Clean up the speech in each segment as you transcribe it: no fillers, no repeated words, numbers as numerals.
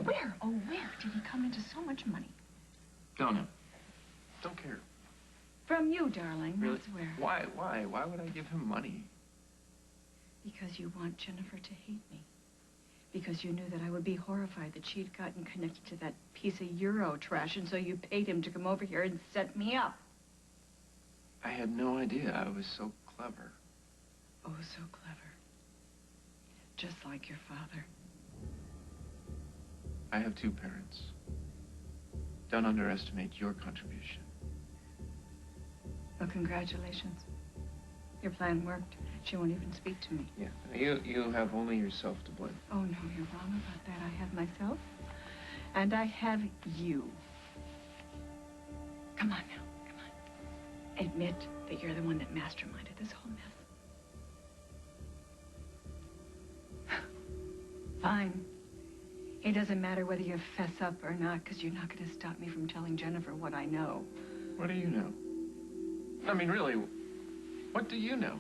where did he come into so much money? Don't know. Don't care. From you, darling. Really? That's where. Why? Why would I give him money? Because you want Jennifer to hate me. Because you knew that I would be horrified that she'd gotten connected to that piece of Euro trash, and so you paid him to come over here and set me up. I had no idea I was so clever. Oh, so clever. Just like your father. I have two parents. Don't underestimate your contribution. Well, congratulations. Your plan worked. She won't even speak to me. Yeah, you have only yourself to blame. Oh, no, you're wrong about that. I have myself, and I have you. Come on now, come on. Admit that you're the one that masterminded this whole mess. Fine. It doesn't matter whether you fess up or not, because you're not going to stop me from telling Jennifer what I know. What do you know? I mean, really, what do you know?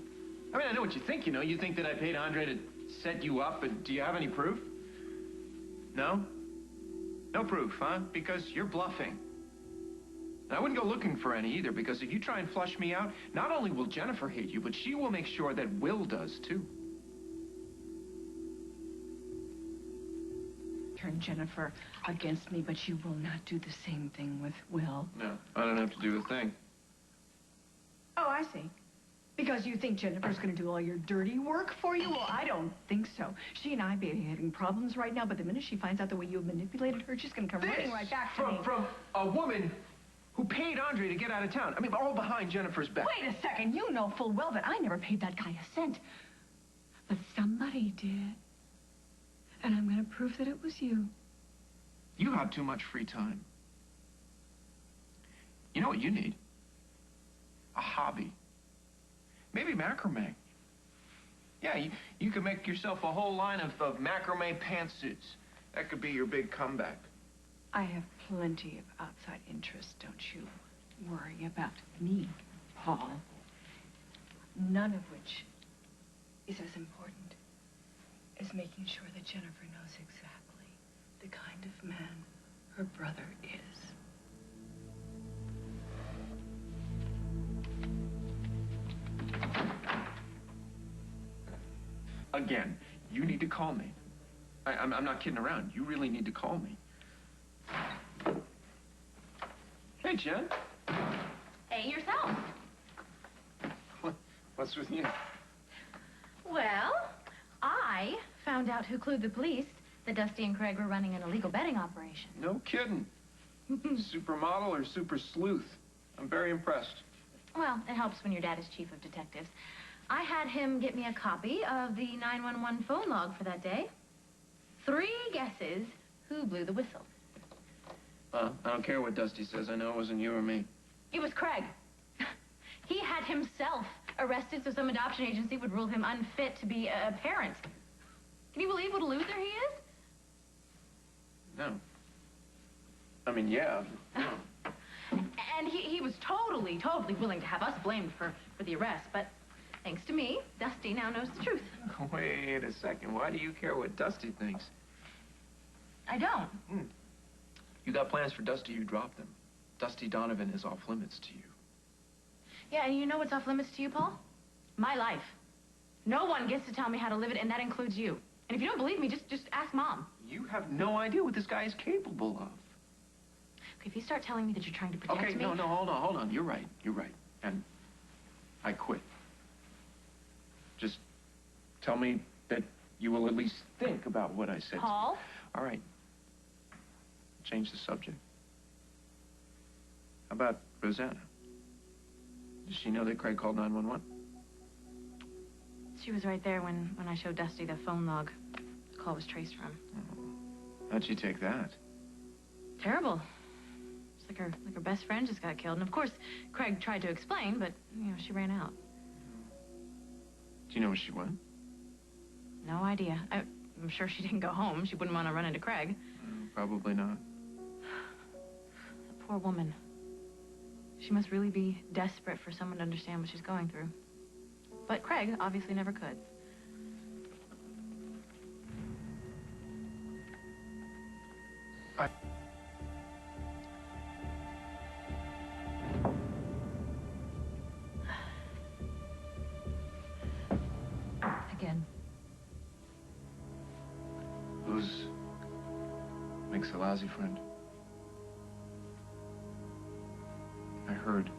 I mean, I know what you think you know. You think that I paid Andre to set you up, but do you have any proof? No? No proof, huh? Because you're bluffing. And I wouldn't go looking for any either, because if you try and flush me out, not only will Jennifer hate you, but she will make sure that Will does, too. Turn Jennifer against me, but you will not do the same thing with Will. No, I don't have to do a thing. Oh, I see. Because you think Jennifer's going to do all your dirty work for you? Well, I don't think so. She and I may be having problems right now, but the minute she finds out the way you manipulated her, she's going to come running right back to me. From a woman who paid Andre to get out of town. I mean, all behind Jennifer's back. Wait a second. You know full well that I never paid that guy a cent. But somebody did. And I'm going to prove that it was you. You have too much free time. You know what you need? A hobby. Maybe macrame. Yeah, you could make yourself a whole line of macrame pantsuits. That could be your big comeback. I have plenty of outside interests, don't you worry about me, Paul. None of which is as important as making sure that Jennifer knows exactly the kind of man her brother is. Again, you need to call me. I'm not kidding around. You really need to call me. Hey, Jen. Hey, yourself. What's with you? Well, I found out who clued the police that Dusty and Craig were running an illegal betting operation. No kidding. Supermodel or super sleuth? I'm very impressed. Well, it helps when your dad is chief of detectives. I had him get me a copy of the 911 phone log for that day. 3 guesses who blew the whistle. I don't care what Dusty says. I know it wasn't you or me. It was Craig. He had himself arrested so some adoption agency would rule him unfit to be a parent. Can you believe what a loser he is? No. I mean, yeah. No. And he was totally willing to have us blamed for the arrest, but thanks to me, Dusty now knows the truth. Wait a second. Why do you care what Dusty thinks? I don't. You got plans for Dusty, you drop them. Dusty Donovan is off limits to you. Yeah, and you know what's off limits to you, Paul? My life. No one gets to tell me how to live it, and that includes you. And if you don't believe me, just ask Mom. You have no idea what this guy is capable of. Okay, if you start telling me that you're trying to protect me... Okay, no, hold on. You're right. And I quit. Just tell me that you will at least think about what I said. Paul? All right. Change the subject. How about Rosanna? Does she know that Craig called 911? She was right there when I showed Dusty the phone log the call was traced from. Oh. How'd she take that? Terrible. It's like her best friend just got killed. And of course, Craig tried to explain, but, she ran out. Do you know where she went? No idea. I'm sure she didn't go home. She wouldn't want to run into Craig. Probably not. The poor woman. She must really be desperate for someone to understand what she's going through. But Craig obviously never could. Again. Lose makes a lousy friend. I heard.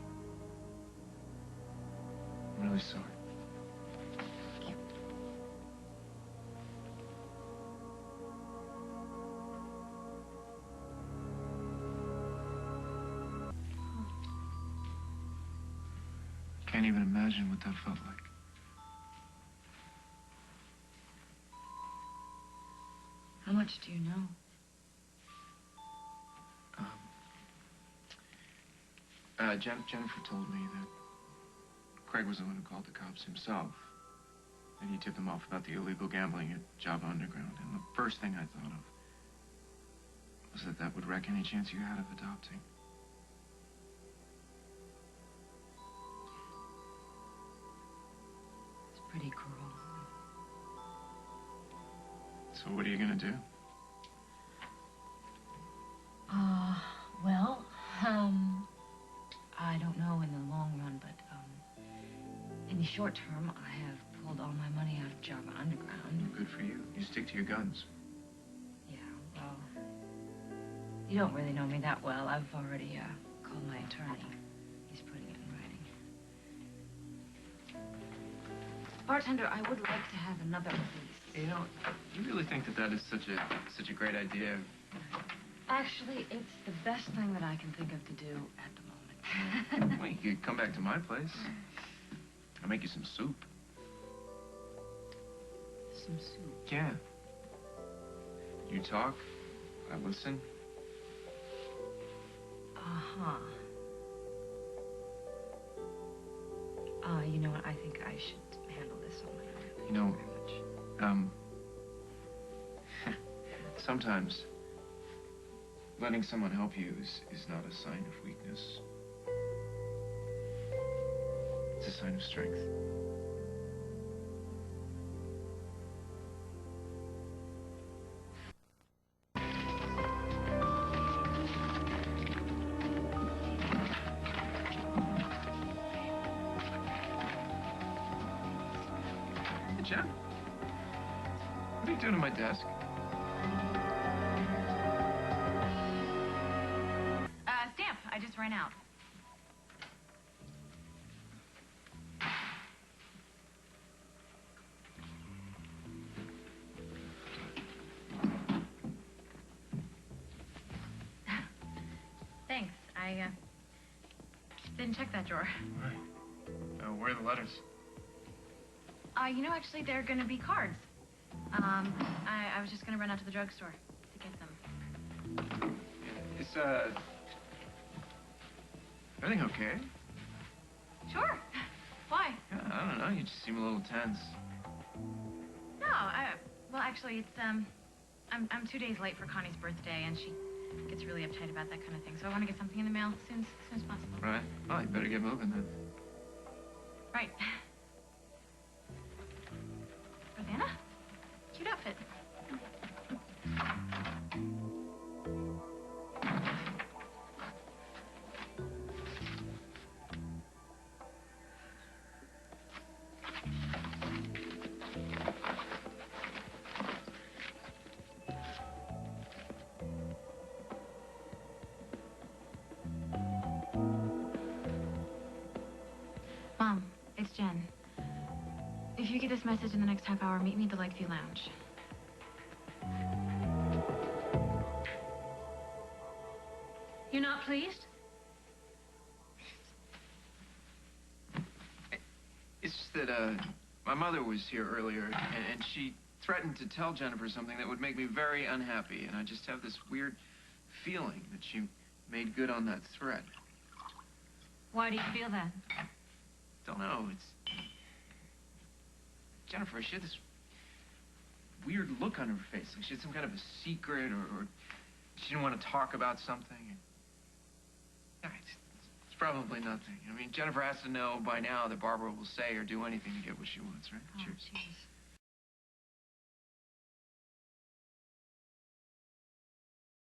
I'm really sorry. Can't even imagine what that felt like. How much do you know? Jennifer told me that Craig was the one who called the cops himself. And he tipped them off about the illegal gambling at Java Underground. And the first thing I thought of was that that would wreck any chance you had of adopting. It's pretty cruel. So what are you gonna do? Well, I don't know in the long run, but, in the short term, I have pulled all my money out of Java Underground. Good for you. You stick to your guns. Yeah, well, you don't really know me that well. I've already, called my attorney. He's putting it in writing. Bartender, I would like to have another release. You know, you really think that that is such a great idea? Actually, it's the best thing that I can think of to do at the moment. Well, you could come back to my place. I'll make you some soup. Some soup? Yeah. You talk, I listen. Uh-huh. You know what? I think I should handle this on my own. You know, Very much. Sometimes letting someone help you is not a sign of weakness. It's a sign of strength. Hey, Jen. What are you doing at my desk? Stamp. I just ran out. Thanks. I, didn't check that drawer. Right. Where are the letters? You know, actually, they're gonna be cards. I was just gonna run out to the drugstore to get them. Is, everything okay? Sure. Why? Yeah, I don't know. You just seem a little tense. No, well, actually, it's, I'm 2 days late for Connie's birthday, and she gets really uptight about that kind of thing. So I want to get something in the mail as soon as possible. Right. Well, you better get moving then. Right. Rosanna? Cute outfit. Mom, it's Jen. If you get this message in the next half hour, meet me at the Lakeview Lounge. You're not pleased? It's just that, my mother was here earlier, and she threatened to tell Jennifer something that would make me very unhappy, and I just have this weird feeling that she made good on that threat. Why do you feel that? Don't know, it's... Jennifer, she had this weird look on her face, like she had some kind of a secret, or she didn't want to talk about something. Yeah, it's probably nothing. I mean, Jennifer has to know by now that Barbara will say or do anything to get what she wants, right? Oh, Cheers. jeez.